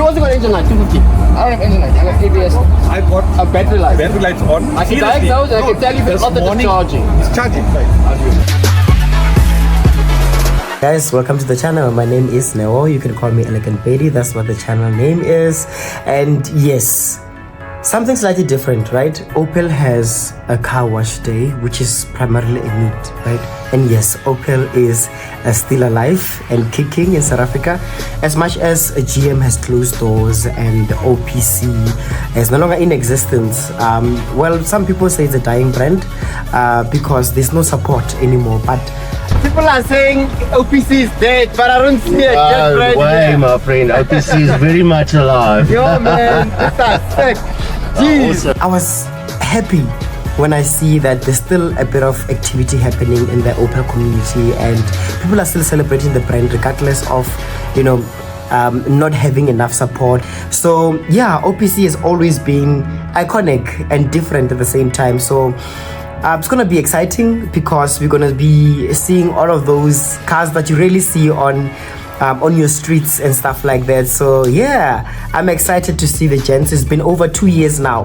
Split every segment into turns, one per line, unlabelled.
You also got engine light, 250. I don't have engine light, I got ABS.
I got
A battery light.
battery lights on.
I can diagnose, I can tell you if it's not that it's charging.
It's charging, right?
Guys, welcome to the channel. My name is Neo. You can call me Elegant Betty. That's what the channel name is. And yes, something slightly different, right? Opel has a car wash day, which is primarily a meet, right? And yes, Opel is still alive and kicking in South Africa. As much as GM has closed doors and OPC is no longer in existence. Well, some people say it's a dying brand because there's no support anymore. But people are saying OPC is dead, but I don't see it.
Why, my friend? OPC is very much alive.
Yo, man, that's sick. Jeez. I was happy when I see that there's still a bit of activity happening in the Opel community and people are still celebrating the brand regardless of, you know, not having enough support. So yeah, OPC has always been iconic and different at the same time. So it's gonna be exciting because we're gonna be seeing all of those cars that you really see on your streets and stuff like that. So yeah, I'm excited to see the gents. It's been over 2 years now,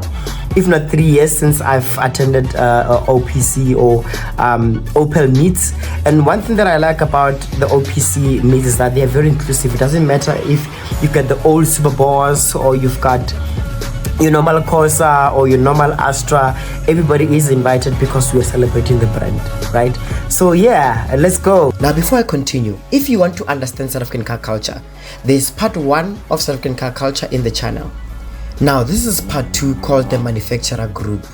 if not 3 years, since I've attended OPC or Opel meets. And one thing that I like about the OPC meets is that they're very inclusive. It doesn't matter if you've got the old Super Boss or you've got your normal Corsa or your normal Astra. Everybody is invited because we are celebrating the brand, right? So yeah, let's go. Now before I continue, if you want to understand South African car culture, there's part 1 of South African car culture in the channel. Now this is part 2 called the manufacturer group.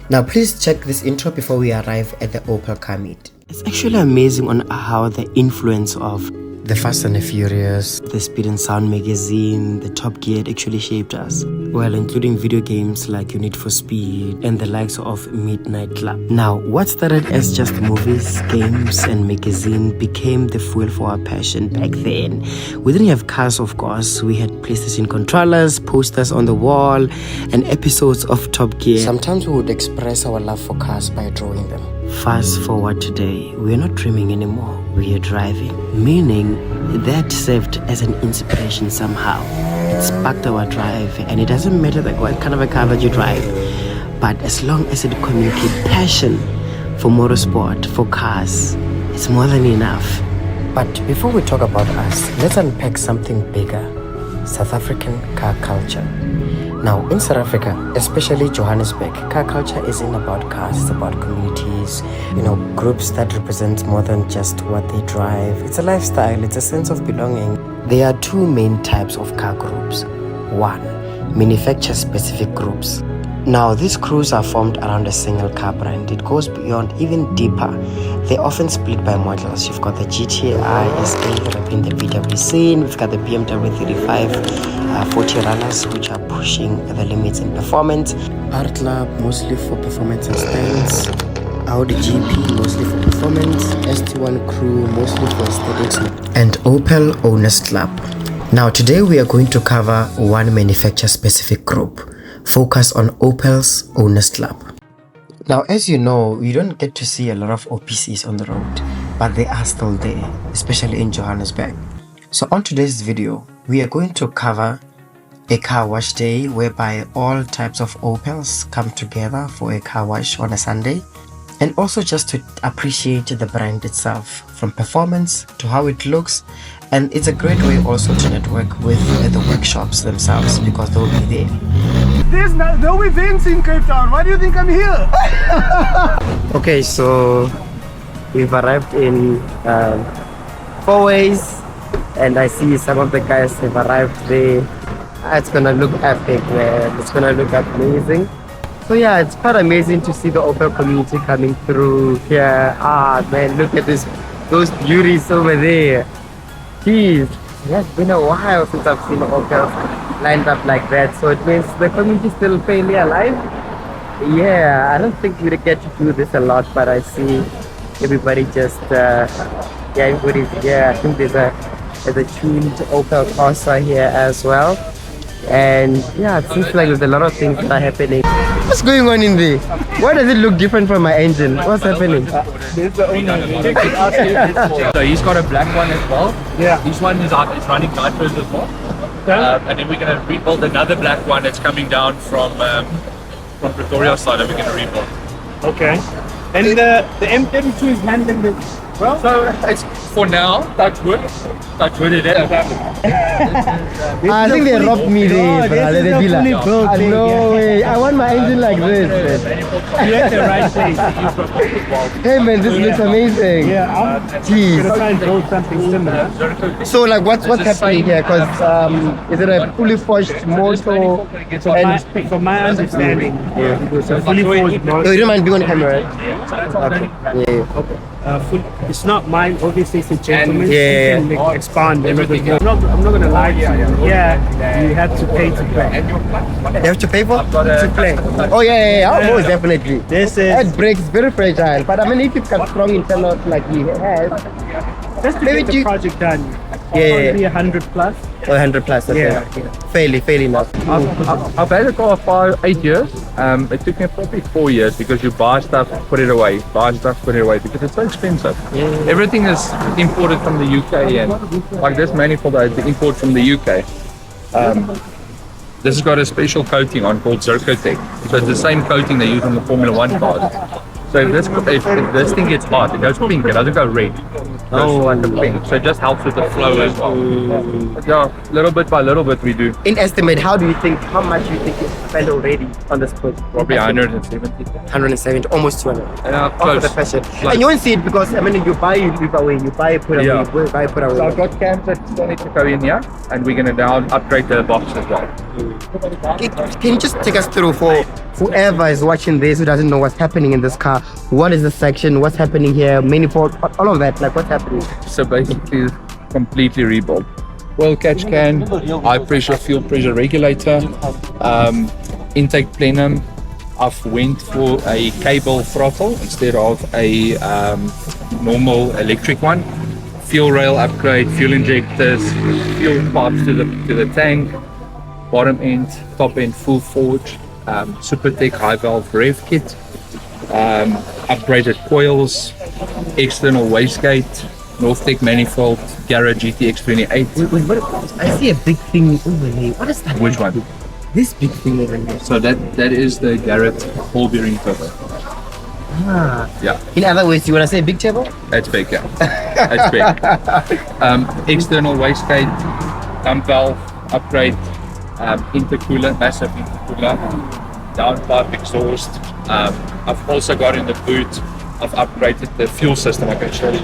Now please check this intro before we arrive at the Opel car meet. It's actually amazing on how the influence of the Fast and the Furious, the Speed and Sound magazine, the Top Gear actually shaped us. Well, including video games like Need for Speed and the likes of Midnight Club. Now, what started as just movies, games and magazine became the fuel for our passion back then. We didn't have cars, of course. We had PlayStation controllers, posters on the wall, and episodes of Top Gear. Sometimes we would express our love for cars by drawing them. Fast forward today, we're not dreaming anymore, we are driving. Meaning, that served as an inspiration somehow. It sparked our drive, and it doesn't matter what kind of a car that you drive, but as long as it communicates passion for motorsport, for cars, it's more than enough. But before we talk about us, let's unpack something bigger: South African car culture. Now, in South Africa, especially Johannesburg, car culture isn't about cars, it's about communities, you know, groups that represent more than just what they drive. It's a lifestyle, it's a sense of belonging. There are 2 main types of car groups. 1, manufacturer-specific groups. Now, these crews are formed around a single car brand. It goes beyond, even deeper. They're often split by models. You've got the GTI SA repping the VW scene. We've got the BMW 3540 runners, which are pushing the limits in performance. R Club, mostly for performance and stance. Audi GP, mostly for performance. ST1 Crew, mostly for aesthetics. And Opel Owners Club. Now, today we are going to cover one manufacturer-specific group. Focus on Opel's Owners Club. Now, as you know, you don't get to see a lot of OPCs on the road, but they are still there, especially in Johannesburg. So on today's video, we are going to cover a car wash day whereby all types of Opels come together for a car wash on a Sunday, and also just to appreciate the brand itself, from performance to how it looks. And it's a great way also to network with the workshops themselves because they'll be there.
There's no events in Cape Town. Why do you think I'm here?
Okay, so we've arrived in fourways, and I see some of the guys have arrived there. It's gonna look epic, man. It's gonna look amazing. So yeah, it's quite amazing to see the Opel community coming through here. Ah man, look at those beauties over there. Jeez, it has been a while since I've seen Opel lined up like that. So it means the community is still fairly alive. Yeah, I don't think we get to do this a lot, but I see everybody just yeah, everybody's here. I think there's a tuned Opel Corsa here as well. And yeah, it seems like there's a lot of things that are happening. What's going on in there? Why does it look different from my engine? What's happening?
This is the only. So he's got a black one as well.
Yeah.
This one is running nitros as well. and then we're going to rebuild another black one that's coming down from Pretoria side, and we're going to rebuild.
Okay. And the M32 is handling this well?
So it's for now, touch wood it is.
I think they robbed me there, brother.
This is a fully built thing,
No way. I want my engine like this, man.
You're at the right place.
Hey, man, this looks amazing.
Yeah, I'm
Jeez.
gonna try and build something similar.
So, like, what's happening here? Because is it a fully forged motor?
From my understanding, it's a fully forged
Oh,
motor.
you don't mind being on camera, right? Okay. Yeah.
It's not mine, obviously it's a gentleman.
Yeah.
You can expand a little bit more. I'm not gonna lie to you. Yeah, you have to pay to play.
You have to pay for?
To play.
Oh, yeah. Oh, most definitely.
This
That
is
brake is very fragile. But I mean, if it's got strong internals like he has,
just to
maybe
get the project done.
Yeah.
Probably 100 plus.
100 plus. Okay.
Yeah.
Fairly enough.
I've had a car for 8 years. It took me probably 4 years because you buy stuff, put it away, because it's so expensive. Everything is imported from the UK, and like this manifold I had to import from the UK. This has got a special coating on called Zircotec. So it's the same coating they use on the Formula 1 cars. So if this thing gets hot, it goes pink, it doesn't go red. Oh, like a pink. So it just helps with the flow as well. But yeah, little bit by little bit we do.
In estimate, how much do you think you spent already on this project?
Probably 170.
170, almost 200.
Yeah,
After
close.
the fashion.
Like-
And you won't see it because, I mean, you buy, you give away, you buy, put away,
Yeah.
you buy, put away.
So I've got cams that still need to go in here, and we're going to now upgrade the box as well.
Can you just take us through for whoever is watching this who doesn't know what's happening in this car? What is the section? What's happening here? Manifold, all of that. Like, what's happening?
So basically, completely rebuilt. Oil catch can, high pressure fuel pressure regulator, intake plenum. I've went for a cable throttle instead of a normal electric one. Fuel rail upgrade, fuel injectors, fuel pipes to the tank. Bottom end, top end, full forge, Supertech high valve rev kit, upgraded coils, external wastegate, Northtec manifold, Garrett GTX28.
Wait, what? I see a big thing over here. What is that?
Which one?
This big thing over here.
So that is the Garrett ball bearing turbo.
Ah.
Yeah,
In other words, you want to say big table?
that's big. Yeah, that's big. External wastegate, dump valve upgrade, intercooler, massive intercooler, downpipe exhaust. I've also got in the boot, I've upgraded the fuel system. I can show you.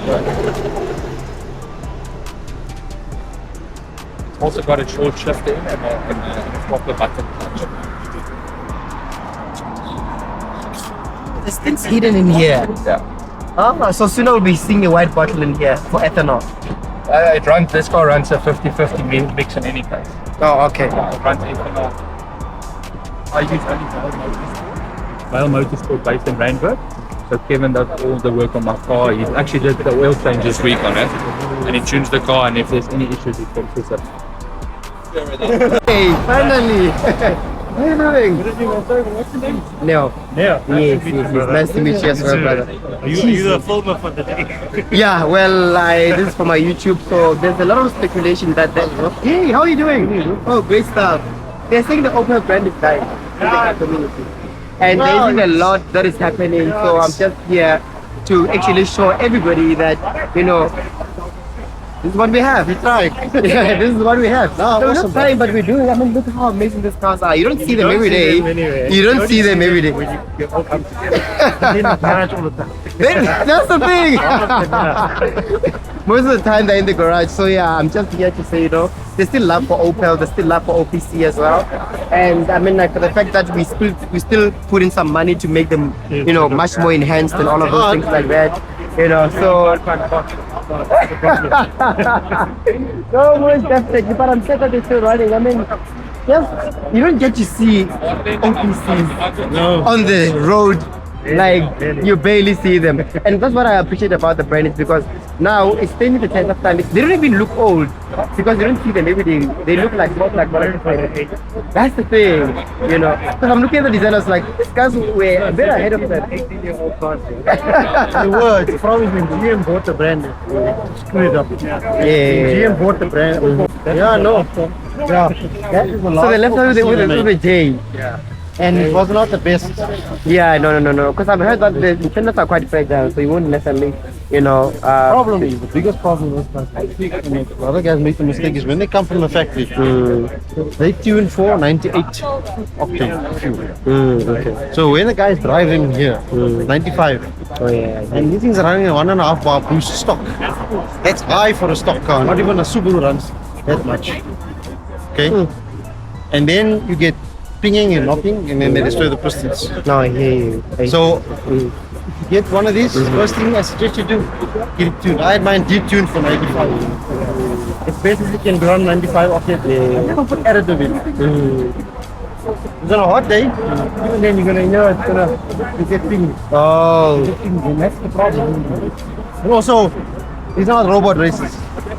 It's also got a short shift in and a proper button touch.
There's things hidden in here.
Yeah.
Ah, so soon I'll be seeing a white bottle in here for ethanol.
This car runs a 50-50 mix in any case.
Oh, okay.
It runs ethanol. I use only Vale Motorsport based in Randburg. So Kevin does all the work on my car. He actually did the oil change this week on it, and he tunes the car, and if there's any issues he fixes it.
Hey, finally! How are you doing?
What's your name?
Neo.
Yeah.
Yes. Nice to meet you as well, brother.
Are you the filmer for the day?
Yeah, well, this is for my YouTube, so there's a lot of speculation that hey, how are you doing? Oh, great stuff. They're saying the Opel brand is dying in the community. And there's a lot that is happening, so I'm just here to actually show everybody that, this is what we have. It's right. Yeah, this is what we have. No, so we're not trying, but we're doing. I mean, look how amazing these cars are. You don't see them every day. You don't see them every day.
You all come together. In the garage all the time.
That's the thing. Most of the time they're in the garage. So yeah, I'm just here to say, there's still love for Opel. There's still love for OPC as well. And I mean, like, for the fact that we still put in some money to make them, much more enhanced and all of those things like that. So. No, most definitely. But I'm sad that they're still running. I mean, you don't get to see OPCs on the road Like you barely see them, and that's what I appreciate about the brand is because now it's spending the test of time. They don't even look old because you don't see them every day. They look like more like what I said. That's the thing, you know. So I'm looking at the designers like these guys were a bit ahead of that 18-year-old cars.
The word, the problem is when GM bought the brand, screwed it up.
Yeah.
GM bought the brand. Yeah, no. Yeah. That is the
So they left out with a J.
Yeah. And it was not the best.
Yeah, no. Because I've heard that the antennas are quite fragile, so you won't necessarily, you know.
The biggest problem is that the other guys make the mistake is when they come from the factory, they tune for 98 octane fuel.
Okay.
So when the guys driving here, 95,
Oh yeah.
and these things are running a 1.5 bar boost stock. That's high for a stock car. Not even a Subaru runs that much. Okay. And then you get pinging and knocking, and then they destroy the pistons.
No, I hear you.
So if you get one of these, first thing I suggest you do, get it tuned. I had mine detuned for 95. It basically can run 95 octane. I never put additive in. It's on a hot day, even then you're gonna know it's gonna get pinged.
Oh.
And that's the problem. And also, these are not robot races.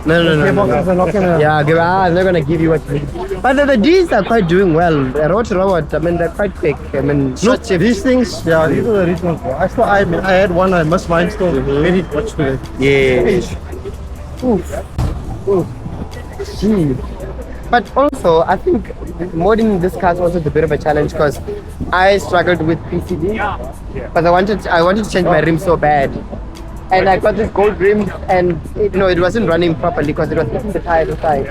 No.
Gearboxes are not gonna.
Yeah, they're gonna give you what you need. But the Ds are quite doing well. The robot, I mean, they're quite quick. I mean,
Look, these things, yeah, these are the reasons. I had one, I must mine still. Very much today.
yeah. Oof. Gee. But also, I think modding this car is also a bit of a challenge because I struggled with PCD. But I wanted to change my rim so bad. And I got this gold rim, and it wasn't running properly because it was hitting the tires inside.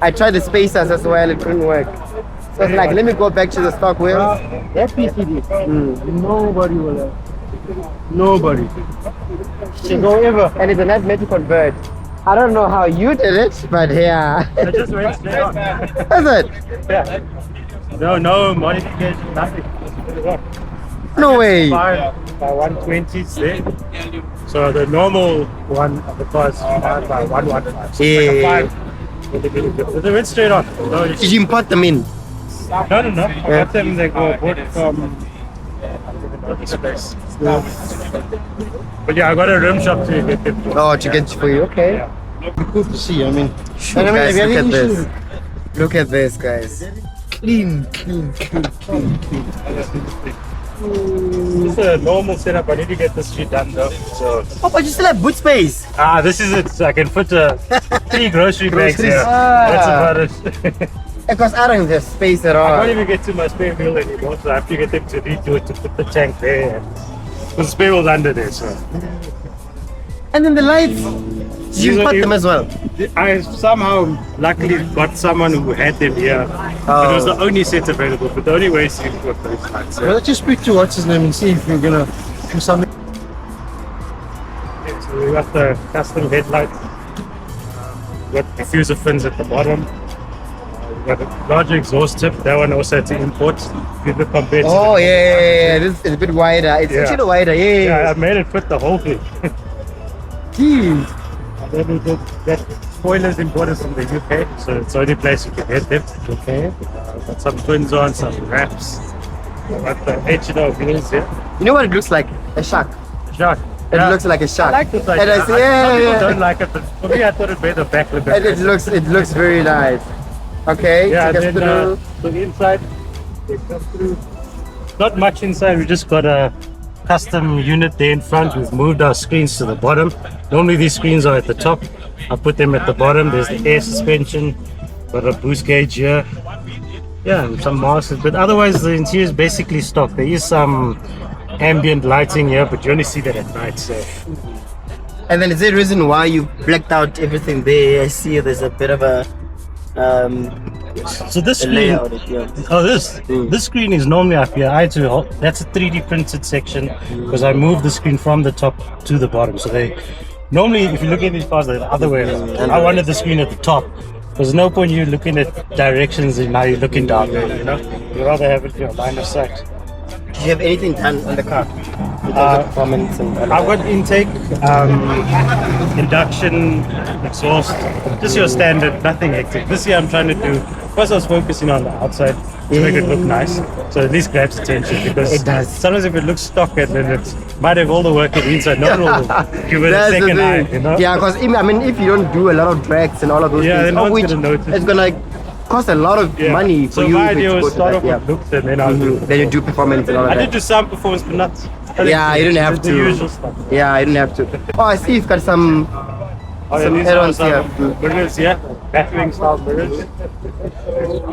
I tried the spacers as well, it couldn't work. So it's like, let me go back to the stock wheels.
That PCD, nobody will have. Nobody. Go ever.
And it's a nice meant to convert. I don't know how you did it, but yeah.
I just went straight on.
That's it.
Yeah. No modification, nothing.
No way.
By 120s there. So the normal one of the cars is by 115. So it's like a 5. They went straight on. No,
Did you import them in?
No. I got them, they go bought from this place. But yeah, I got a rim shop to get them.
Oh, to get for you, okay.
Yeah. Cool to see, I mean.
Sure, guys, look at this. Look at this, guys. Clean.
It's a normal setup. I need to get this shit done though. So
Oh, but you still have boot space.
this is it. So I can put 3 grocery bags
Groceries.
here. That's about it.
Because I don't have space at
I
all.
can't even get to my spare wheel anymore, so I have to get them to redo it to put the tank there. Because the spare wheel's under there, so.
And then the lights. You import them as well.
I somehow luckily got someone who had them here. It was the only set available, but the only way is to import those lights. Well, let's just speak to what's his name and see if we're gonna do something. So we got the custom headlights. We got diffuser fins at the bottom. We got a larger exhaust tip. That one also had to import. With the compared to
Oh
the-
yeah. This is a bit wider. It's
Yeah.
actually wider.
Yeah, I made it fit the whole thing.
Jeez.
Then we did that spoilers imported from the UK, so it's the only place you can get them.
Okay.
Got some twins on, some wraps. Got the H&O wheels here.
You know what it looks like? A shark.
Shark.
It looks like a shark.
I like this
And
idea.
I say,
Some people don't
yeah.
like it, but for me I thought it made the back look
And it looks very nice. Okay.
Yeah,
take us
and then so the inside, they come through. Not much inside, we just got a custom unit there in front. We've moved our screens to the bottom. Normally these screens are at the top. I put them at the bottom. There's the air suspension, got a boost gauge here. Yeah, and some masks, but otherwise the interior is basically stock. There is some ambient lighting here, but you only see that at night. So
And then is there a reason why you blacked out everything there? I see there's a bit of a
so this
a
screen,
layout. Yeah.
oh this screen is normally up here. I had to, that's a 3D printed section because I moved the screen from the top to the bottom. So they normally, if you look at these cars, they're the other way around. I wanted the screen at the top. There's no point you looking at directions and now you're looking down there, you know? You'd rather have it in your line of sight.
Do you have anything done on the car? In terms of performance and all of
I've
that?
got intake, induction, exhaust, just your standard, nothing hectic. This year I'm trying to do, first I was focusing on the outside to make it look nice, so at least grabs attention, because
It does.
sometimes if it looks stock and then it might have all the work on the inside, not all the, give it a
That's the
second eye,
thing.
you know?
Yeah, because I mean, if you don't do a lot of drags and all of those
Yeah,
things,
then no
of
one's
which
gonna notice.
it's gonna cost a lot of
Yeah.
money for
so
you.
my
if
idea
it's
was
good,
start off
yeah.
with looks and then I'll do.
Then you do performance and all of
I
that.
did do some performance, but not.
Yeah, you didn't have
the
to.
usual stuff.
Yeah, I didn't have to. Oh, I see you've got some
Oh, yeah,
some
these are
add-ons here.
some mirrors, yeah. Batwing style mirrors.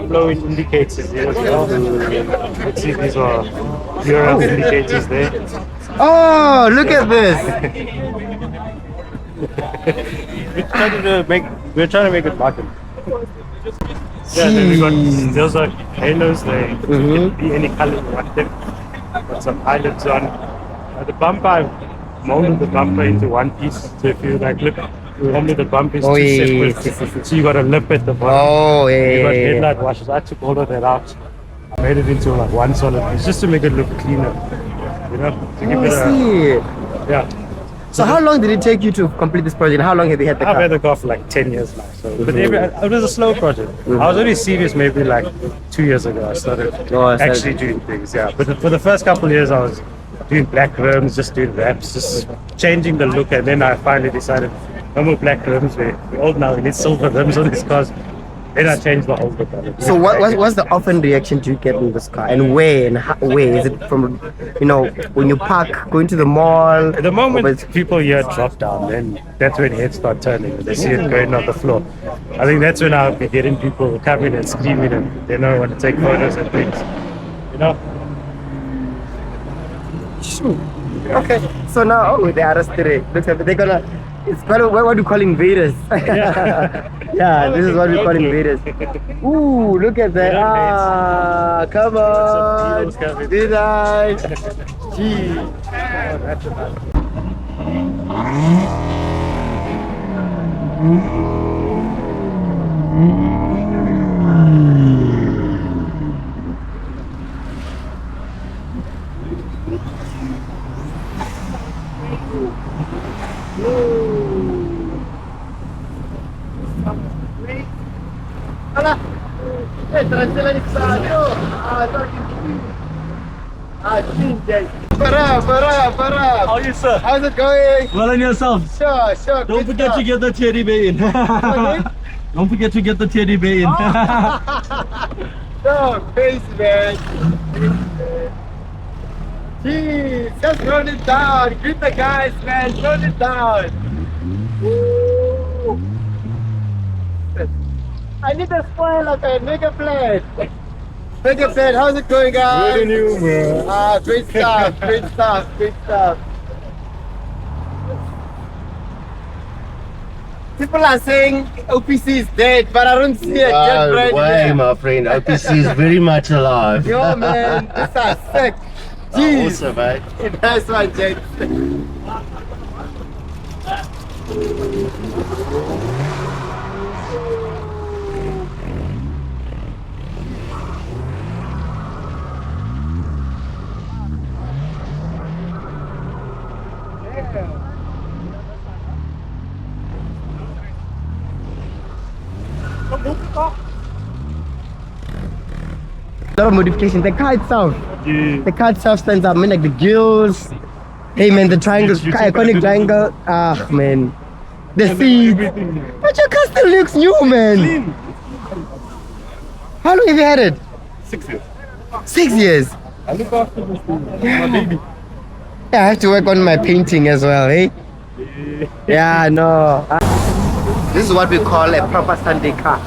Blowing indicators here as well. Let's see, these are Euro indicators there.
Oh, look at this.
We're trying to make it modern. Yeah, then we got
Jeez.
those are halos. They can be any color you want them. Got some highlights on. The bumper, I've molded the bumper into one piece. So if you like look, normally the bumper is
Oh,
two
yes,
separate.
yes, yes.
So you got a lip at the bottom.
Oh,
You got
yeah.
headlight washers. I took all of that out. I made it into like one solid piece just to make it look cleaner. You know, to give
Oh,
it
I
a
see.
yeah.
So how long did it take you to complete this project? How long have you had the
I've
car?
had the car for like 10 years now. So, but it was a slow project. I was only serious maybe like 2 years ago. I started
Oh, I started-
actually doing things. Yeah, but for the first couple of years, I was doing black rims, just doing wraps, just changing the look. And then I finally decided no more black rims. We're old now. We need silver rims on these cars. Then I changed the whole look of it.
So what's the often reaction do you get in this car, and where and how, where is it from? You know, when you park, going to the mall.
At the
or
moment
it's-
people hear drop down, then that's when heads start turning. They see it going on the floor. I think that's when I'll be getting people coming and screaming and they don't want to take photos and things. You know?
Okay, so now they are arrested. Looks like they're gonna. It's quite what do you call invaders? Yeah, this is what we call invaders. Ooh, look at that! Ah, come on!
Some heroes coming.
Did I? Gee. Farah.
How are you, sir?
How's it going?
Well on yourself.
Sure.
Don't
good
forget
stuff.
to get the teddy bear in. Don't forget to get the teddy bear in.
No, face man. Jeez, just run it down. Greet the guys, man. Run it down. Woo. I need a spoiler, man. Make a plan. Make a plan. How's it going, guys?
Good on you, bro.
Ah, great stuff. Great stuff. Great stuff. People are saying OPC is dead, but I don't see it yet, right?
Why, my friend? OPC is very much alive.
Yo, man, this are sick. Jeez.
Awesome, mate.
Nice one, Jake. A lot of modifications. The car itself. The car itself stands up, man, like the gills. Hey man, the triangles, iconic triangle. Ah man. The seat. But your car still looks new, man. How long have you had it?
6 years.
6 years.
I look after this thing. My baby.
Yeah, I have to work on my painting as well, eh? Yeah, no. This is what we call a proper Sunday car.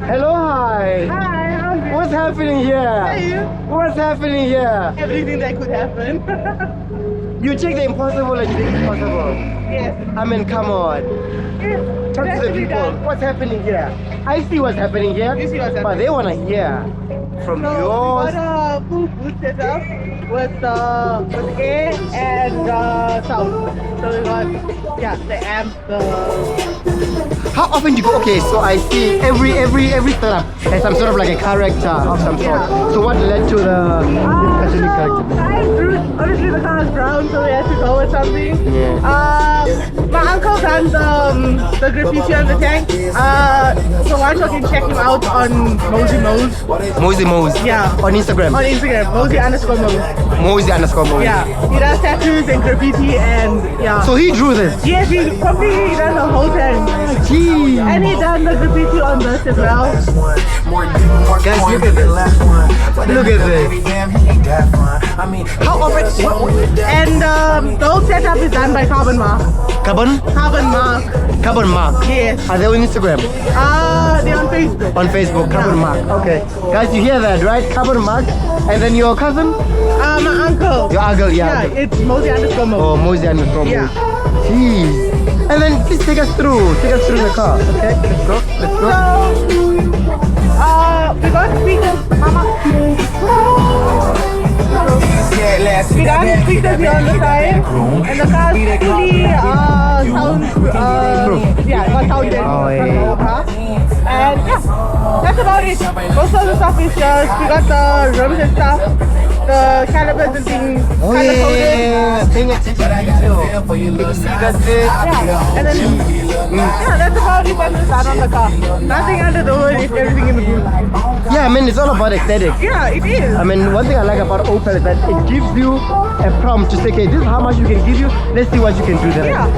Hello, hi.
Hi,
What's happening here?
how are you?
What's happening here?
Everything that could happen.
You check the impossible and you think it's possible.
Yes.
I mean, come on. Talk to the
Definitely
people.
done.
What's happening here? I see what's happening here.
You see what's
But
happening.
they want to hear. from
So
yours.
we got a full boot setup with air and sound. So we got the amp,
How often do you go? Okay, so I see every setup has some sort of like a character of some sort.
Yeah.
So what led to the this Catholic character?
Obviously the car is brown, so we had to go with something.
Yeah.
My uncle done the graffiti on the tank. So why don't you check him out on Mosey Mose?
Mosey Mose.
Yeah.
On Instagram.
On Instagram, Mosey_Mose.
Mosey _ Mose.
Yeah. He does tattoos and graffiti and yeah.
So he drew this.
Yes, he completely done the whole tank.
Gee.
And he done the graffiti on this as well.
Guys, look at this. Look at this. How often?
And the whole setup is done by Carbon Mark.
Carbon?
Carbon Mark.
Carbon Mark.
Yes.
Are they on Instagram?
They're on Facebook.
On Facebook, Carbon Mark. Okay. Guys, you hear that, right? Carbon Mark. And then your cousin?
My uncle.
Your uncle,
Yeah,
yeah.
it's Mosey_Mose.
Oh, Mosey _ Mose.
Yeah.
Jeez. And then please take us through the car. Okay, let's go.
So, we got speakers, Mama. We got speakers here on the side, and the car is fully sound, yeah, got sound in.
Oh, yeah.
And yeah, that's about it. Most of the stuff is just, we got the rims and stuff, the calipers and things,
Oh
color coded.
yeah, paying attention to detail. You see that's it.
Yeah, and then, yeah, that's about it that's done on the car. Nothing under the hood, it's everything in the booth.
Yeah, I mean it's all about aesthetic.
Yeah, it is.
I mean, one thing I like about Opel is that it gives you a prompt to say, okay, this is how much you can give you. Let's see what you can do there.
Yeah.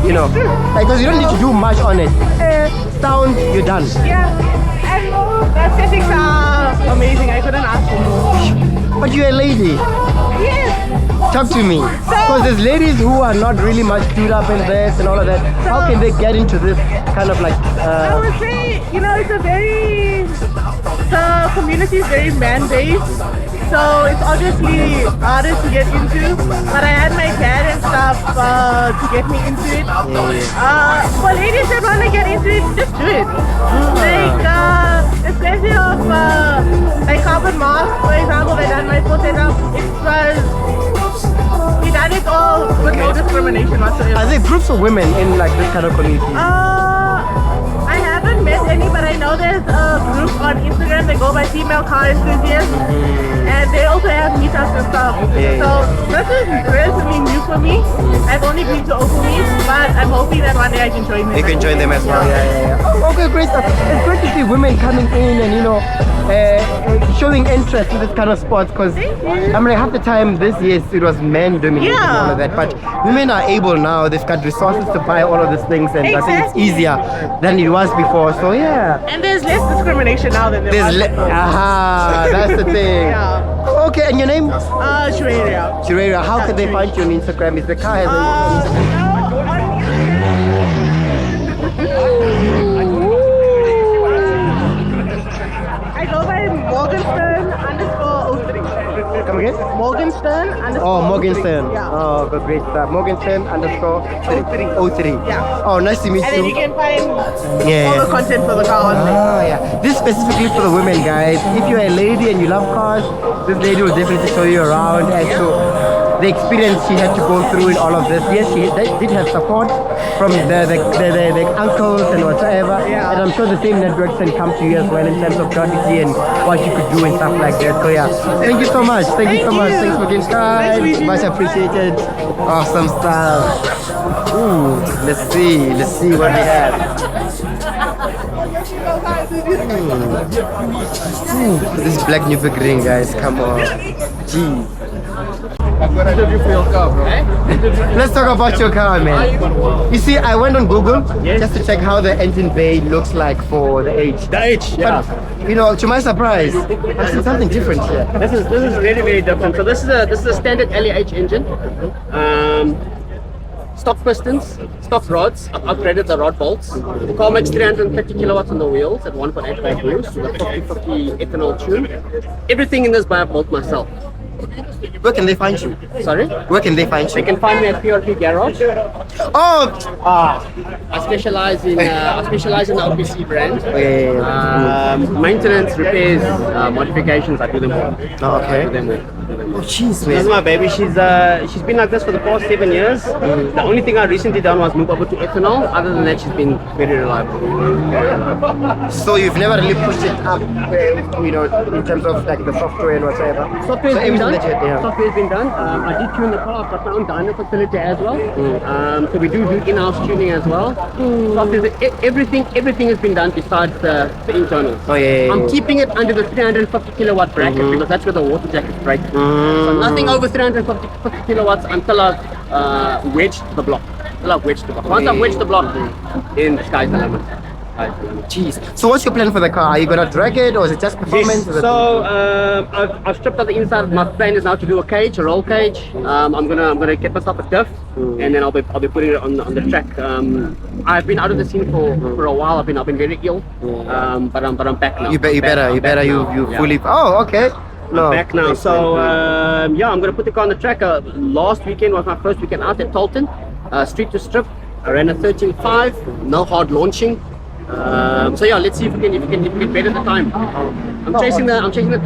You know, because you don't need to do much on it. Sound, you're done.
Yeah, and the aesthetics are amazing. I couldn't ask for more.
But you're a lady.
Yes.
Talk to me. Because there's ladies who are not really much screwed up in this and all of that. How can they get into this kind of like...
I would say, it's a very, the community is very man-based. So it's obviously harder to get into, but I had my dad and stuff to get me into it. For ladies that want to get into it, just do it. Like, especially of like Carbon Mark, for example, they done my full setup. He done it all with no discrimination whatsoever.
Are there groups of women in like this kind of community?
I haven't met any, but I know there's a group on Instagram that go by female car enthusiasts, and they also have meetups and stuff. So this is relatively new for me. I've only been to Opel meets, but I'm hoping that one day I can join them.
You can join them as well. Yeah. Oh, okay, great stuff. It's great to see women coming in and showing interest in this kind of sports. Because I mean, half the time this year it was men dominating all of that, but women are able now. They've got resources to buy all of these things, and I think it's easier than it was before. So yeah.
And there's less discrimination now than there was.
Aha, that's the thing.
Yeah.
Okay, and your name?
Shureria.
Shureira. How can they find you on Instagram? Is the car has
I go by Morgenstern_03.
Come again?
Morgenstern _
Oh, Morgenstern.
Yeah.
Oh, good, great stuff. Morgenstern_03.
Yeah.
Oh, nice to meet
And then you can find all the content for the car on there.
Ah, yeah. This specifically for the women, guys. If you're a lady and you love cars, this lady will definitely show you around as to the experience she had to go through in all of this. Yes, she did have support from the uncles and whatever.
Yeah.
And I'm sure the same networks can come to you as well in terms of quality and what you could do and stuff like that. So yeah, thank you so much. Thank you so much. Thanks for getting time. Much appreciated. Awesome stuff. Ooh, let's see what we have. This black Nürburgring, guys, come on. Gee.
Interview for your car, bro.
Let's talk about your car, man. You see, I went on Google just to check how the engine bay looks like for the H.
The H, yeah.
But, to my surprise, I've seen something different here.
This is really, really different. So this is a standard LEH engine. Stock pistons, stock rods. I've upgraded the rod bolts. The car makes 330 kilowatts on the wheels at 1.85 boost with a 50/50 ethanol tune. Everything in this by I built myself.
Where can they find you?
Sorry?
Where can they find
They
you?
can find me at PRP Garage.
Oh,
I specialize in the OPC brand.
yeah.
Maintenance, repairs, modifications. I do them all.
Oh, okay.
I do them all.
Oh, jeez,
This is
man.
my baby. She's been like this for the past 7 years. The only thing I recently done was move over to ethanol. Other than that, she's been very reliable.
So you've never really pushed it up, you know, in terms of like the software and whatever.
Software's
So
been done.
everything legit, yeah.
Software's been done. I did tune the car. I've got my own dyno facility as well. So we do in-house tuning as well. Software, everything has been done besides the internals.
Oh, yeah.
I'm keeping it under the 350 kilowatt bracket because that's where the water jackets break. So nothing over 350 kilowatts until I've wedged the block. Once I've wedged the block, then the sky's the limit.
Jeez. So what's your plan for the car? Are you gonna drag it or is it just performance? Is it-
So I've stripped out the inside. My plan is now to do a cage, a roll cage. I'm gonna get myself a diff, and then I'll be putting it on the track. I've been out of the scene for a while. I've been very ill, but I'm back now.
You better you fully. Oh, okay. No.
Back now. So yeah, I'm gonna put the car on the track. Last weekend was my first weekend out at Tolton, street to strip. I ran a 13.5, no hard launching. So yeah, let's see if we can better the time. I'm chasing the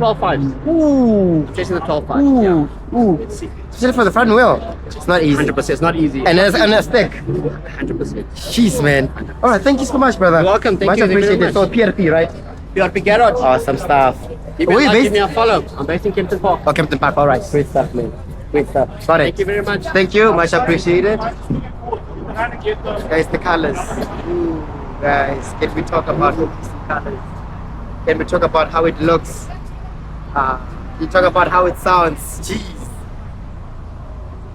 12.5s.
Ooh.
I'm chasing the 12.5s. Yeah.
Ooh.
Let's see.
Especially for the front wheel. It's not easy.
100%. It's not easy.
And a stick.
100%.
Jeez, man. All right, thank you so much, brother.
You're welcome. Thank
much
you very
appreciated.
much.
So PRP, right?
PRP Garage.
Awesome stuff.
Give
Where
me
you
a like, give
based?
me a follow. I'm based in Kempton Park.
Oh, Captain Park. All right, great stuff, man. Great stuff. Got it.
Thank you very much.
Thank you, much appreciated. Guys, the colors. Ooh, guys, can we talk about the colors? Can we talk about how it looks? You talk about how it sounds. Jeez.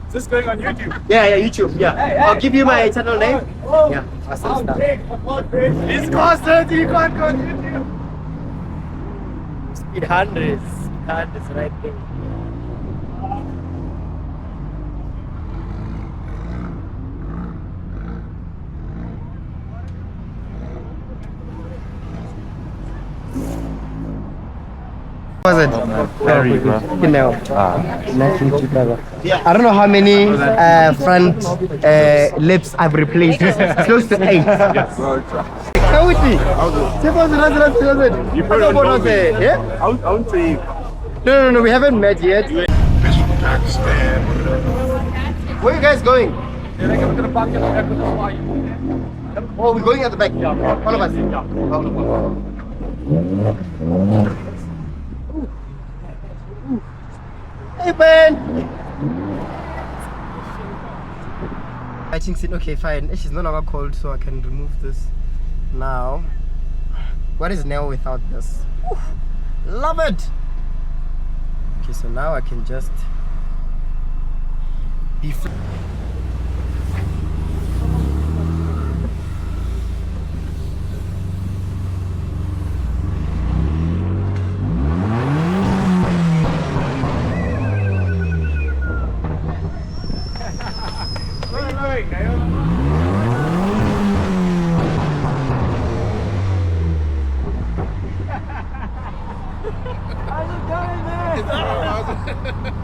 Is this going on YouTube?
Yeah, YouTube. Yeah. I'll give you my channel name. Yeah, awesome stuff.
It's constant, you can't go on YouTube.
Speed hundreds right there. Was it?
Very, bro.
You know. Nice to meet you, brother. I don't know how many front lips I've replaced. Close to 8. Come with me.
You put it on Dolby.
Yeah?
I won't say you.
No, we haven't met yet. Where are you guys going? Oh, we're going at the back. All of us. Hey, Ben. I think okay, fine. She's no longer cold, so I can remove this now. What is Neo without this? Oof, love it. Okay, so now I can just be free.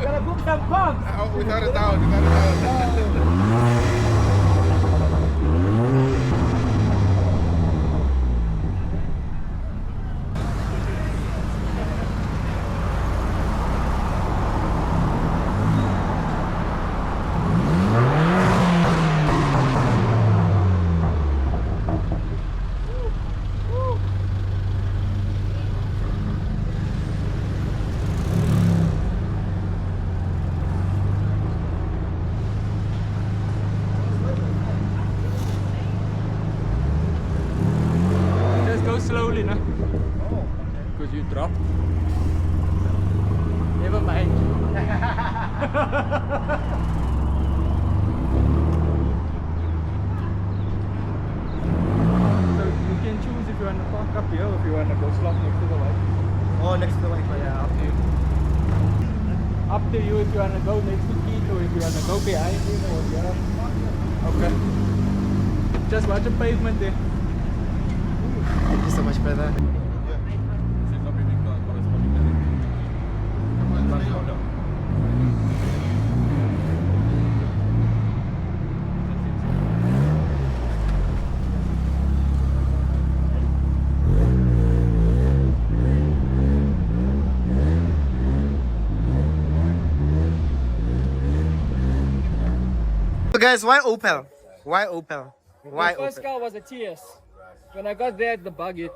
Gotta book some pumps.
Without a doubt, without a doubt.
Just go slowly now.
Because you dropped.
Never mind. So you can choose if you want to park up here or if you want to go slot next to the white.
Oh, next to the Wi-Fi, yeah.
Up to you. Up to you if you want to go next to Keith or if you want to go behind him or the other. Okay. Just watch the pavement there.
Thank you so much, brother. guys, why Opel? Why Opel? Why
The first
Opel?
car was a TS. When I got there, the bug it.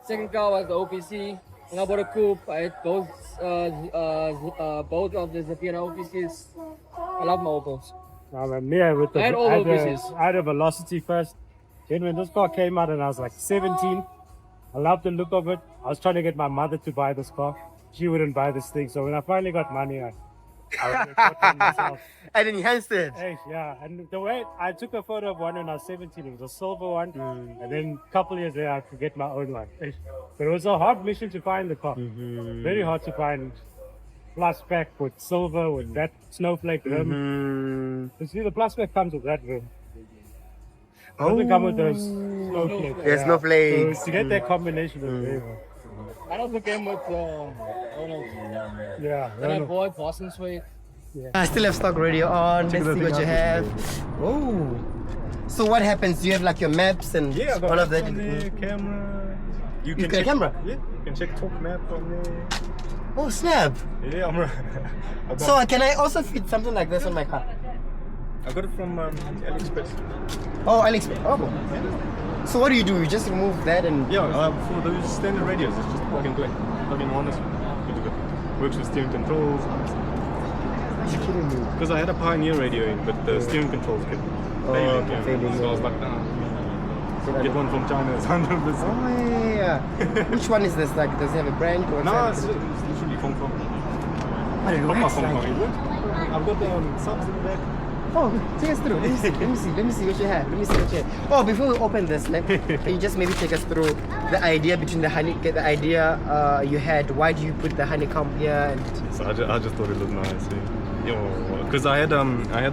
Second car was the OPC. And I bought a coupe. I had both of the Zapiera OPCs. I love my Opels.
Me with the
I had all OPCs.
I had a Velocity first. Then when this car came out and I was like 17, I loved the look of it. I was trying to get my mother to buy this car. She wouldn't buy this thing. So when I finally got money, I bought one myself.
And enhanced it.
Hey, yeah, and the way I took a photo of one when I was 17, it was a silver one, and then a couple years later I could get my own one. But it was a hard mission to find the car. Very hard to find. Plus pack with silver with that snowflake rim. You see, the plus pack comes with that rim. It doesn't come with those snowflakes.
Yeah, snowflakes.
So to get that combination is very hard.
I also came with
Yeah.
then I bought Boston Suede.
I still have stock radio on. Let's see what you have. Oh. So what happens? You have like your maps and all of that.
Camera.
You got a camera?
Yeah, you can check talk map on there.
Oh snap!
Yeah,
So can I also fit something like this on my car?
I got it from AliExpress.
Oh, AliExpress. Oh. So what do? You just remove that and...
Yeah, for those standard radios, it's just plug and play. Plug in one, good to go. Works with steering controls.
Are you kidding me?
Because I had a Pioneer radio in, but the steering controls kept failing.
failing,
So I was like, get one from China, it's 100%.
Oh yeah. Which one is this? Like, does it have a brand or
No,
something?
it's literally Hong Kong.
What it
Hong
looks
Kong.
like.
I've got the subs in the back.
Oh, take us through. Let me see what you have. Oh, before we open this, can you just maybe take us through the idea between the idea you had? Why do you put the honeycomb here? And
So I just thought it looked nice. Because I had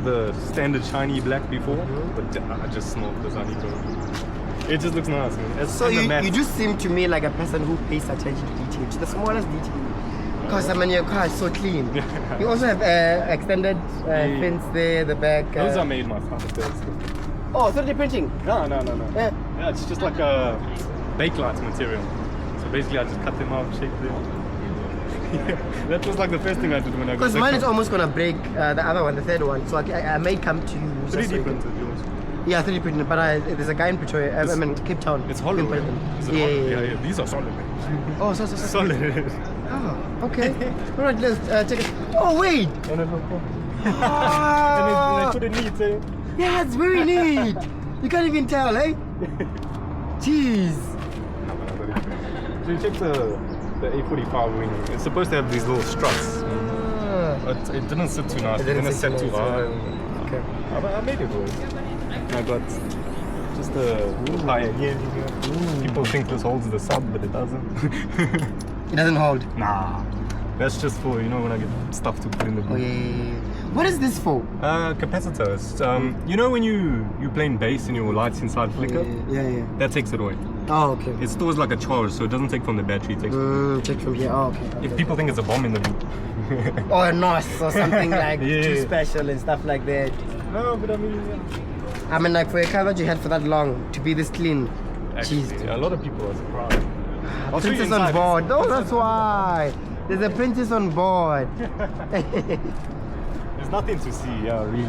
the standard shiny black before, but I just smoked this honeycomb. It just looks nice, man.
so you just seem to me like a person who pays attention to detail, to the smallest detail. Because I mean, your car is so clean. You also have extended fins there, the back.
Those are made myself.
Oh, 3D printing?
No.
Yeah.
Yeah, it's just like a bakelite material. So basically, I just cut them out, shape them. That was like the first thing I did when I got
Because mine is almost gonna break the other one, the third one. So I may come to you.
3D printed yours.
Yeah, 3D printed. But there's a guy in Pretoria. I mean, Cape Town.
It's hollow.
Yeah.
Yeah. These are solid.
Oh, so
Solid.
Oh, okay. All right, let's check it. Oh wait.
And they put it neat, eh?
Yeah, it's very neat. You can't even tell, eh? Jeez.
So you check the A45 wing. It's supposed to have these little struts. But it didn't sit too nice. It didn't sit too high.
Okay.
I made it work. I got just a higher gear here. People think this holds the sub, but it doesn't.
It doesn't hold.
Nah. That's just for, when I get stuff to put in the boot.
Oh yeah. What is this for?
Capacitors. When you playing bass and your lights inside flicker?
Yeah.
That takes it away.
Oh, okay.
It stores like a charge, so it doesn't take from the battery. It takes
Check from here. Oh, okay.
If people think it's a bomb in the boot.
Or NOS or something like too special and stuff like that.
No, but
I mean, like for a car that you had for that long to be this clean.
Actually, a lot of people are surprised.
Princess on board. Oh, that's why. There's a princess on board.
There's nothing to see, really.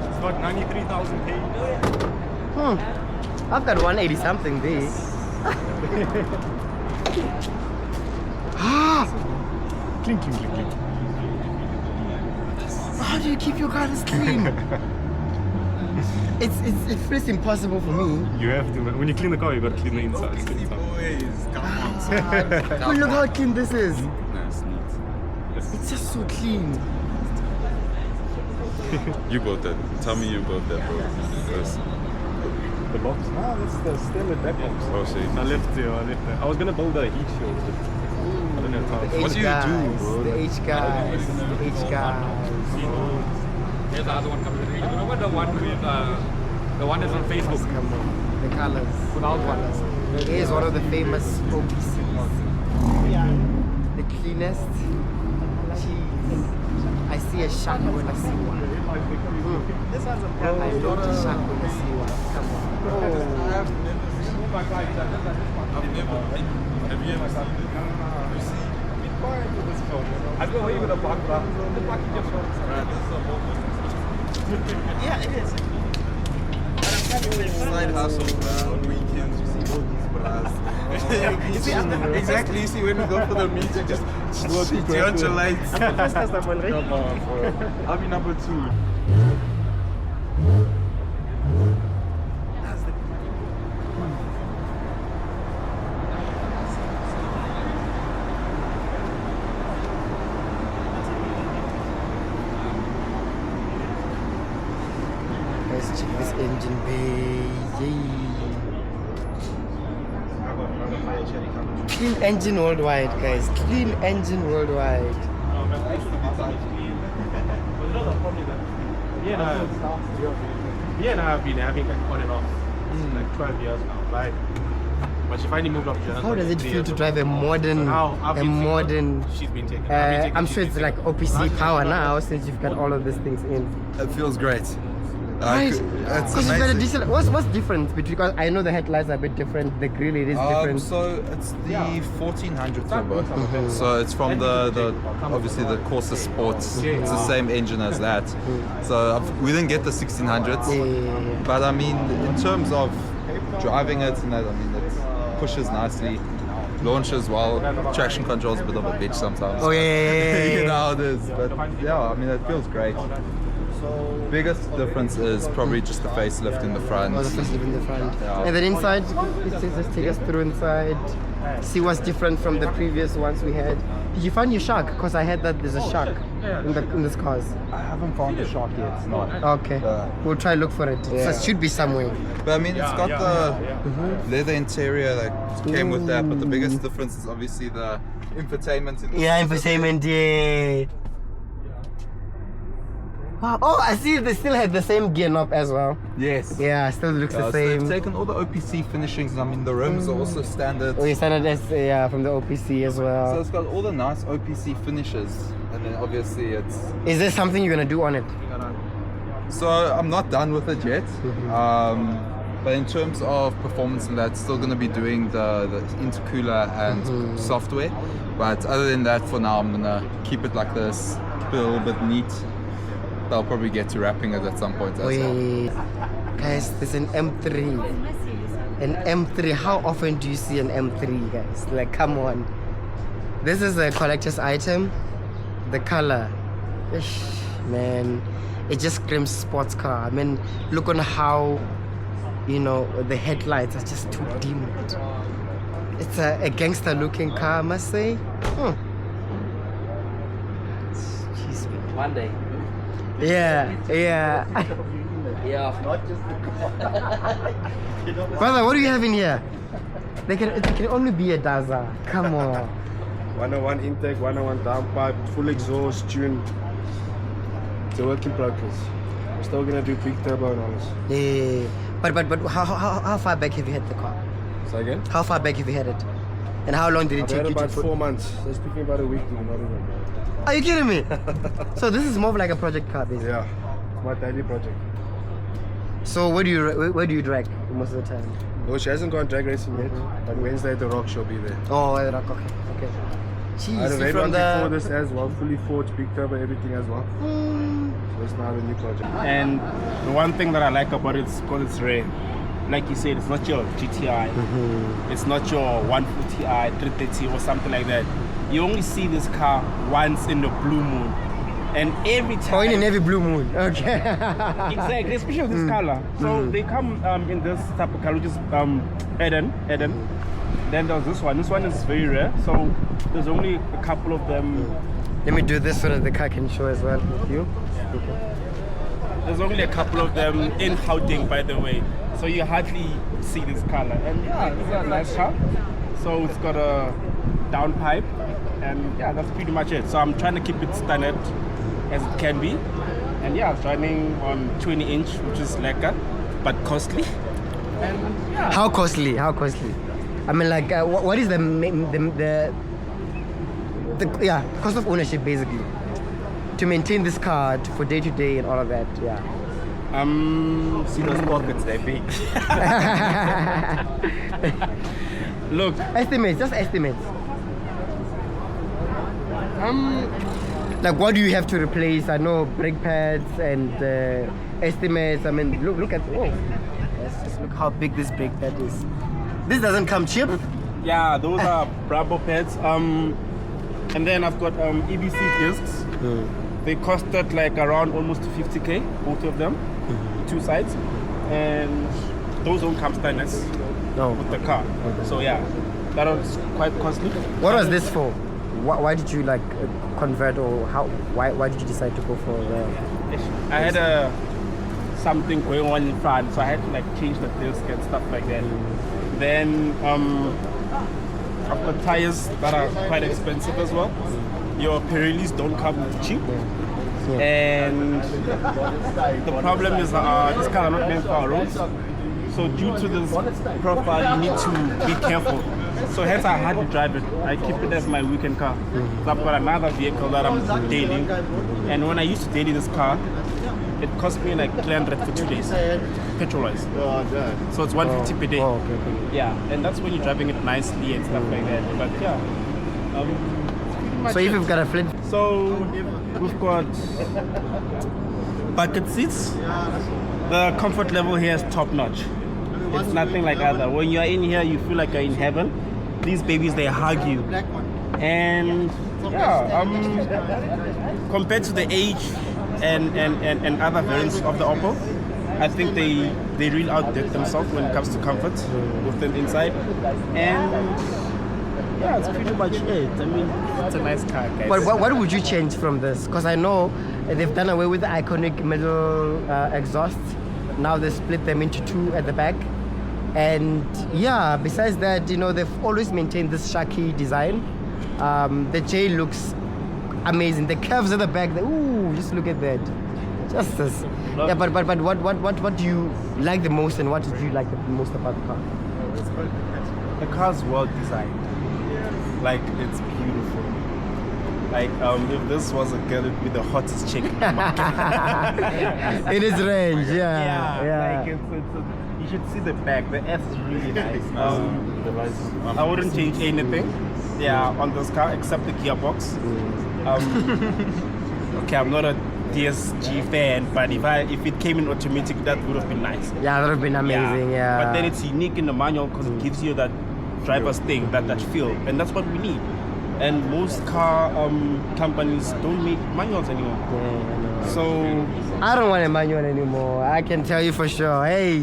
It's got 93,000 K.
I've got 180 something there.
Clink.
How do you keep your car this clean? It feels impossible for me.
You have to. When you clean the car, you got to clean the inside.
But look how clean this is.
Nice, neat.
It's just so clean.
You bought that. Tell me you bought that, bro. First.
The box? No, that's the standard back box.
Oh, shit.
I left there. I was gonna build a heat shield, but I don't have time.
What do you do, bro?
The H guys.
Here's the other one coming. You remember the one with the one that's on Facebook?
Come on. The colors.
Without colors.
Here's one of the famous OPCs. The cleanest. Jeez. I see a shark when I see one. I know the shark when I see one. Come on.
Have you ever seen it? quiet in this car, you know.
I've got away with a bug, bro. The bug is just
Yeah, it is. Side hustle, bro. On weekends, you see all these bras. You see, exactly. You see, when we go for the meet, you just turn your lights. Come on, bro. I'll be number 2.
Let's check this engine bay. Clean engine worldwide, guys. Clean engine worldwide.
Yeah, and I have been having like on and off like 12 years now. Like, but she finally moved up to Johannesburg.
How does it feel to drive a modern,
She's been taking.
I'm sure it's like OPC power now since you've got all of these things in.
It feels great.
Right.
It's
Because you've got a diesel. What's different? Because I know the headlights are a bit different. The grill it is different.
So it's the 1400 turbo. So it's from the obviously the Corsa Sports. It's the same engine as that. So we didn't get the 1600s. But I mean, in terms of driving it and that, I mean, it pushes nicely. Launches well. Traction control's a bit of a bitch sometimes.
Oh yeah.
You know how it is. But yeah, I mean, it feels great. Biggest difference is probably just the facelift in the front.
Oh, the facelift in the front.
Yeah.
And then inside, just take us through inside. See what's different from the previous ones we had. Did you find your shark? Because I heard that there's a shark in these cars.
I haven't found the shark yet. It's not.
Okay. We'll try look for it. So it should be somewhere.
But I mean, it's got the leather interior that came with that. But the biggest difference is obviously the infotainment.
Infotainment, yeah. Wow. Oh, I see they still had the same gear knob as well.
Yes.
Yeah, still looks the
So
same.
they've taken all the OPC finishings. I mean, the rims are also standard.
Oh, you standard as from the OPC as well.
So it's got all the nice OPC finishes. And then obviously it's...
Is there something you're gonna do on it?
So I'm not done with it yet. But in terms of performance and that, still going to be doing the intercooler and software. But other than that, for now, I'm going to keep it like this, keep it a little bit neat. I'll probably get to wrapping it at some point as well.
Guys, there's an M3. An M3. How often do you see an M3, guys? Like, come on. This is a collector's item. The color. Ish, man. It just screams sports car. I mean, look on how, you know, the headlights are just too dimmed. It's a gangster looking car, I must say. Jeez, man.
One day.
Yeah.
Yeah.
Brother, what do you have in here? It can only be a Daza. Come on.
101 intake, 101 downpipe, full exhaust, tune. It's a work in progress. We're still gonna do big turbo and all this.
Yeah. But how far back have you had the car?
Say again?
How far back have you had it? And how long did it
I've
take
had
you
about
to
4 months. So it's taking about a week to not even.
Are you kidding me? So this is more of like a project car, basically.
Yeah, it's my daily project.
So where do you drag most of the time?
Well, she hasn't gone drag racing yet, but Wednesday at the Rock she'll be there.
Oh, at the Rock, okay.
I had a
Jeez,
red
from
one before
the...
this as well, fully forged, big turbo, everything as well. So it's now the new project.
And the one thing that I like about it is because it's rare. Like you said, it's not your GTI, it's not your 140i, 330 or something like that. You only see this car once in the blue moon. And every time...
Oh, in every blue moon, okay.
Exactly, especially with this color. So they come in this type of color, which is Eden. Then there's this one. This one is very rare, so there's only a couple of them.
Let me do this so that the car can show as well with you.
There's only a couple of them in Gauteng, by the way. So you hardly see this color. And yeah, it's a nice car. So it's got a downpipe, and yeah, that's pretty much it. So I'm trying to keep it standard as it can be. And yeah, it's running on 20-inch, which is lekker, but costly. And yeah.
How costly? I mean, like, what is the cost of ownership basically to maintain this car for day to day and all of that? Yeah.
See those pockets, they're big. Look.
Just estimates. Like, what do you have to replace? I know brake pads and estimates. I mean, look at, whoa. Let's just look how big this brake pad is. This doesn't come cheap.
Yeah, those are Bravo pads. And then I've got EBC discs. They costed like around almost 50k, both of them, 2 sides. And those don't come standard with the car. So yeah, that was quite costly.
What was this for? Why did you like convert, or why did you decide to go for the...
I had something going on in front, so I had to like change the disc and stuff like that. Then I've got tires that are quite expensive as well. Your Pirellis don't come cheap. And the problem is these cars are not meant for our roads. So due to this profile, you need to be careful. So hence I had to drive it. I keep it as my weekend car. So I've got another vehicle that I'm daily. And when I used to daily this car, it cost me like 300 for 2 days, petrol-wise. So it's 150 per day. Yeah, and that's when you're driving it nicely and stuff like that. But yeah.
So if you've got a flip...
So we've got bucket seats. The comfort level here is top notch. It's nothing like other. When you're in here, you feel like you're in heaven. These babies, they hug you. And yeah, compared to the age and other variants of the Opel, I think they really outdid themselves when it comes to comfort within inside. And yeah, it's pretty much it. I mean, it's a nice car, guys.
But what would you change from this? Because I know they've done away with the iconic middle exhaust. Now they split them into 2 at the back. And yeah, besides that, you know, they've always maintained this Shaki design. The J looks amazing. The curves at the back, ooh, just look at that. Just this. Yeah, but what do you like the most, and what did you like the most about the car?
The car's well designed. Like, it's beautiful. Like, if this was a girl, it'd be the hottest chick in the market.
In its range, yeah.
Like, you should see the back. The S is really nice. I wouldn't change anything, on this car except the gearbox. Okay, I'm not a DSG fan, but if it came in automatic, that would have been nice.
Yeah, that would have been amazing. Yeah.
But then it's unique in the manual because it gives you that driver's thing, that feel, and that's what we need. And most car companies don't make manuals anymore. Yeah, so
I don't want a manual anymore. I can tell you for sure. Hey,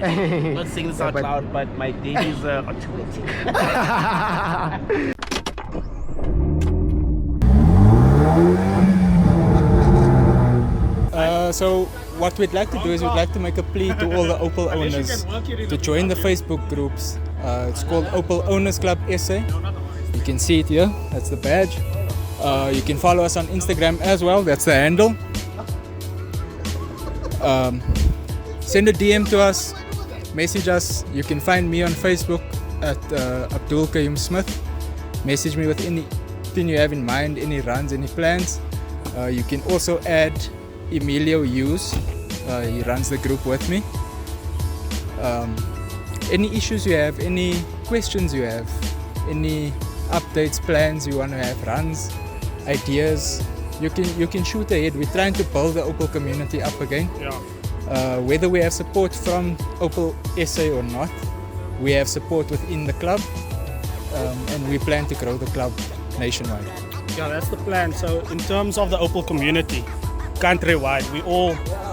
I'm not saying this out loud, but my day is automatic.
So what we'd like to do is we'd like to make a plea to all the Opel owners to join the Facebook groups. It's called Opel Owners Club SA. You can see it here, that's the badge. You can follow us on Instagram as well, that's the handle. Send a DM to us, message us. You can find me on Facebook at Abdul Kayyum Smith. Message me with anything you have in mind, any runs, any plans. You can also add Emilio Hughes, he runs the group with me. Any issues you have, any questions you have, any updates, plans you want to have, runs, ideas, you can shoot ahead. We're trying to build the Opel community up again. Whether we have support from Opel SA or not, we have support within the club, and we plan to grow the club nationwide.
Yeah, that's the plan. So in terms of the Opel community, countrywide,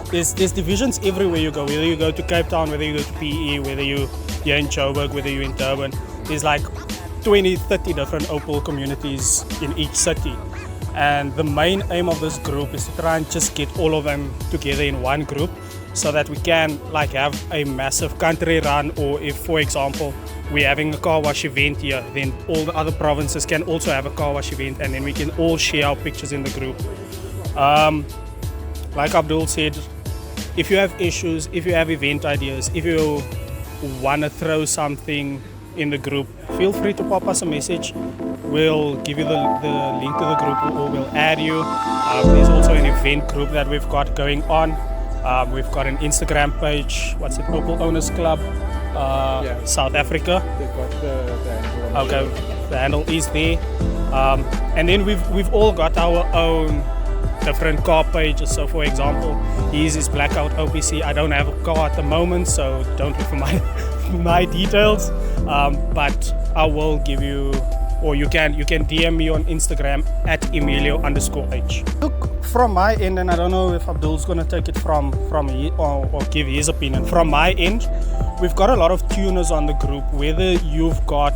there's divisions everywhere you go, whether you go to Cape Town, whether you go to PE, whether you're in Joburg, whether you're in Durban. There's like 20, 30 different Opel communities in each city. And the main aim of this group is to try and just get all of them together in one group so that we can like have a massive country run, or if, for example, we're having a car wash event here, then all the other provinces can also have a car wash event, and then we can all share our pictures in the group. Like Abdul said, if you have issues, if you have event ideas, if you want to throw something in the group, feel free to pop us a message. We'll give you the link to the group, or we'll add you. There's also an event group that we've got going on. We've got an Instagram page, what's it, Opel Owners Club, South Africa.
They've got the
okay, The handle is there. And then we've all got our own different car pages. So for example, his is blackout OPC. I don't have a car at the moment, so don't look for my details. But I will give you, or you can DM me on Instagram at Emilio_H. Look, from my end, and I don't know if Abdul's gonna take it from he, or give his opinion. From my end, we've got a lot of tuners on the group, whether you've got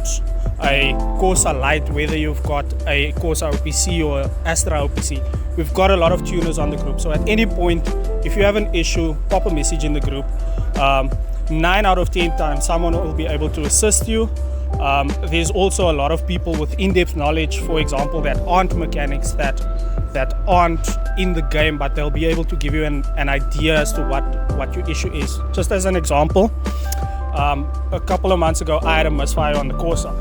a Corsa Lite, whether you've got a Corsa OPC or Astra OPC. We've got a lot of tuners on the group. So at any point, if you have an issue, pop a message in the group. 9 out of 10 times, someone will be able to assist you. There's also a lot of people with in-depth knowledge, for example, that aren't mechanics, that aren't in the game, but they'll be able to give you an idea as to what your issue is. Just as an example, a couple of months ago, I had a misfire on the Corsa,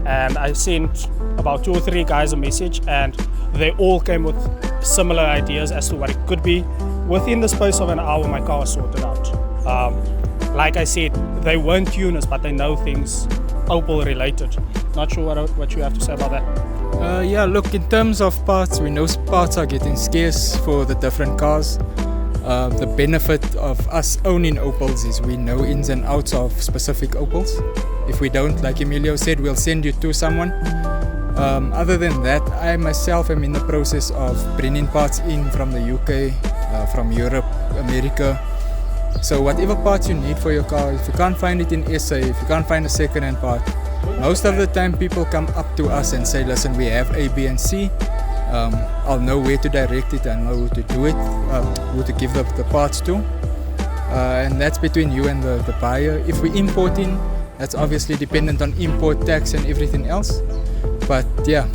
and I sent about 2 or 3 guys a message, and they all came with similar ideas as to what it could be. Within the space of an hour, my car was sorted out. Like I said, they weren't tuners, but they know things Opel related. Not sure what you have to say about that.
Yeah, look, in terms of parts, we know parts are getting scarce for the different cars. The benefit of us owning Opels is we know ins and outs of specific Opels. If we don't, like Emilio said, we'll send you to someone. Other than that, I myself am in the process of bringing parts in from the UK, from Europe, America. So whatever parts you need for your car, if you can't find it in SA, if you can't find a second-hand part, most of the time people come up to us and say, listen, we have A, B and C. I'll know where to direct it, I know who to do it, who to give the parts to. And that's between you and the buyer. If we import in, that's obviously dependent on import tax and everything else. But yeah,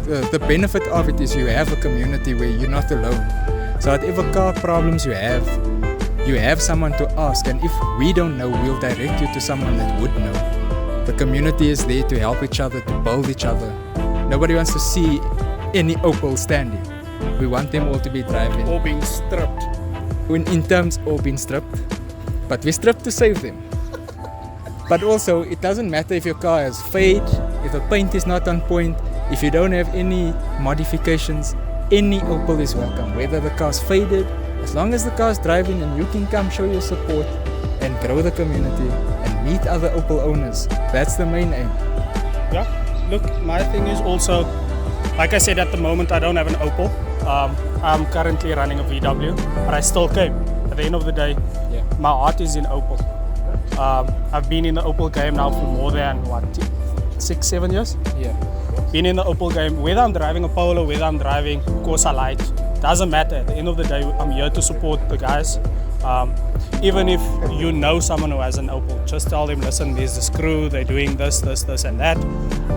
the benefit of it is you have a community where you're not alone. So whatever car problems you have someone to ask, and if we don't know, we'll direct you to someone that would know. The community is there to help each other, to build each other. Nobody wants to see any Opel standing. We want them all to be driving.
Or being stripped.
In terms of being stripped, but we stripped to save them. But also, it doesn't matter if your car has fade, if the paint is not on point, if you don't have any modifications, any Opel is welcome. Whether the car's faded, as long as the car's driving and you can come show your support and grow the community and meet other Opel owners. That's the main aim.
Yeah, look, my thing is also, like I said, at the moment I don't have an Opel. I'm currently running a VW, but I still came. At the end of the day, my heart is in Opel. I've been in the Opel game now for more than, 6-7 years?
Yeah.
Been in the Opel game, whether I'm driving a Polo, whether I'm driving Corsa Lite, doesn't matter. At the end of the day, I'm here to support the guys. Even if you know someone who has an Opel, just tell them, listen, there's this crew, they're doing this and that.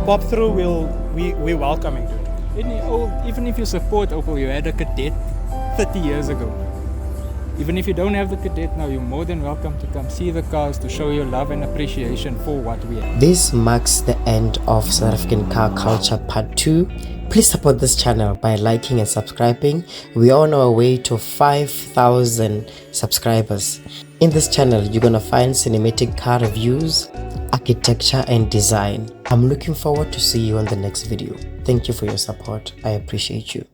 Pop through, we're welcoming you.
Even if you support Opel, you had a Cadet 30 years ago. Even if you don't have the Cadet now, you're more than welcome to come see the cars to show your love and appreciation for what we have.
This marks the end of South African Car Culture Part 2. Please support this channel by liking and subscribing. We are on our way to 5,000 subscribers. In this channel, you're gonna find cinematic car reviews, architecture and design. I'm looking forward to see you on the next video. Thank you for your support. I appreciate you.